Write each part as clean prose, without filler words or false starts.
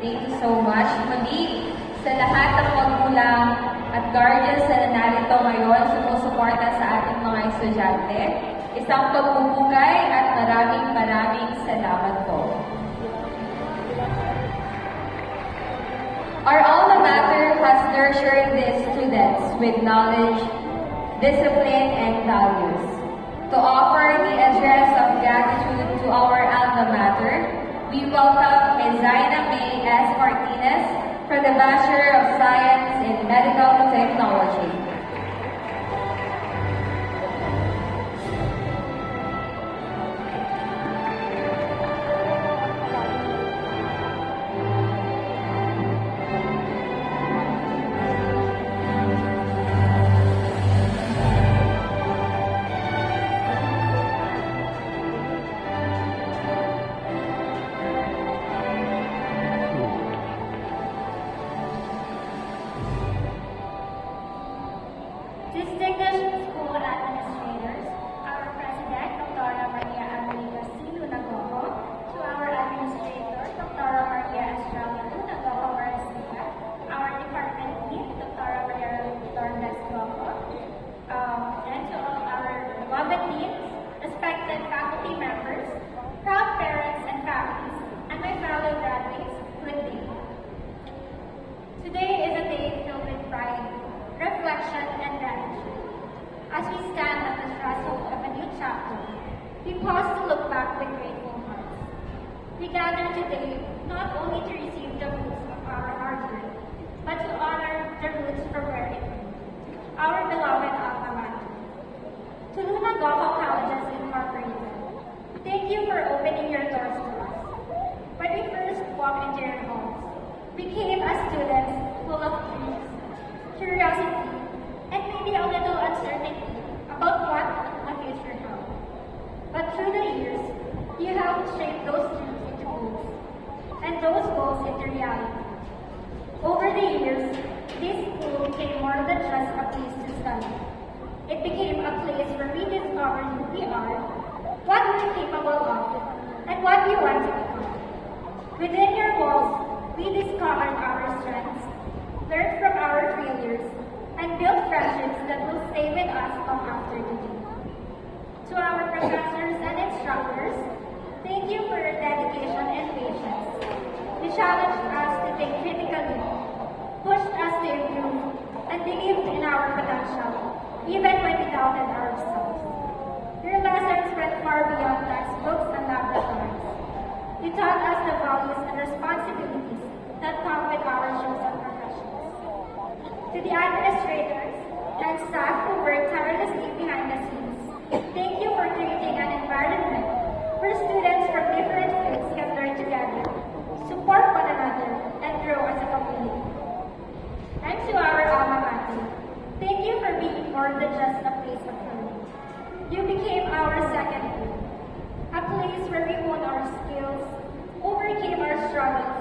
Thank you so much. Muli, sa lahat ng magulang at guardians na narito ngayon, sumusuporta sa ating mga estudyante, isang pagpupugay at maraming salamat po. Our alma mater has nurtured these students with knowledge, discipline, and values. To offer the address of gratitude to our alma mater, we welcome Ms. Zaina May S. Martinez for the Bachelor of Science in Medical Technology. Distinguished school administrators, our president, Dr. Maria Amelia C. Lunagoco, to our administrator, Dr. Maria Estrella Lunagoco Garcia, our department lead, Dr. Maria Torres Goco, and to all our beloved deans, respected faculty members, proud parents and families, and my fellow graduates, good day. Today is a day filled with pride, reflection, and gratitude. As we stand at the threshold of a new chapter, we pause to look back with grateful hearts. We gather today not only to receive the fruits of our hard work, but to honor the roots from where it came, our beloved alma mater. To Lunagoco Colleges Incorporated, thank you for opening your doors to us. When we first walked into your halls, we came as students full of dreams, curiosity, and maybe a little uncertainty about what the future held. But through the years, you have shaped those dreams into goals, and those goals into reality. Over the years, this school became more than just a place to study. It became a place where we discovered who we are, what we're capable of, and what we want to become. Within your walls, we discovered our strengths, learned from our failures, and build friendships that will stay with us long after today. To our professors and instructors, thank you for your dedication and patience. You challenged us to think critically, pushed us to improve, and believed in our potential, even when we doubted ourselves. Your lessons went far beyond textbooks and laboratories. You taught us the values and responsibilities that come with our chosen professions. To the administrators and staff who work tirelessly behind the scenes, thank you for creating an environment where students from different fields can learn together, support one another, and grow as a community. And to our alma mater, thank you for being more than just a place of learning. You became our second home, a place where we honed our skills, overcame our struggles,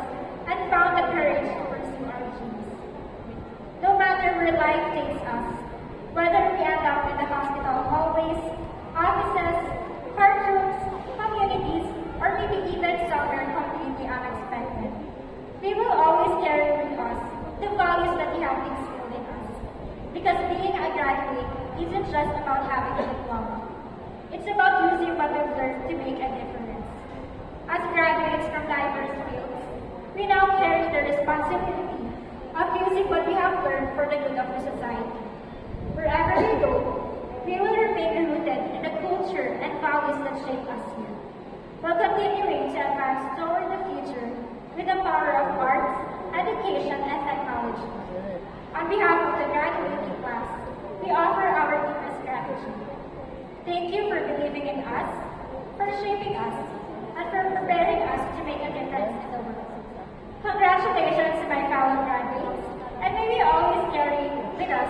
and found the courage to pursue our dreams. No matter where life takes us, whether we end up in the hospital hallways, offices, courtrooms, communities, or maybe even somewhere completely unexpected, we will always carry with us the values that we have instilled in us. Because being a graduate isn't just about having a diploma. It's about using what we've learned to make a difference. As graduates from diverse fields, we now carry the responsibility of using what we have learned for the good of the society. Wherever we go, we will remain rooted in the culture and values that shape us here, while continuing to advance toward the future with the power of arts, education, and technology. On behalf of the graduating class, we offer our deepest gratitude. Thank you for believing in us, for shaping us, and for preparing us to make a difference in the world. Congratulations to my fellow graduates, and may we always carry with us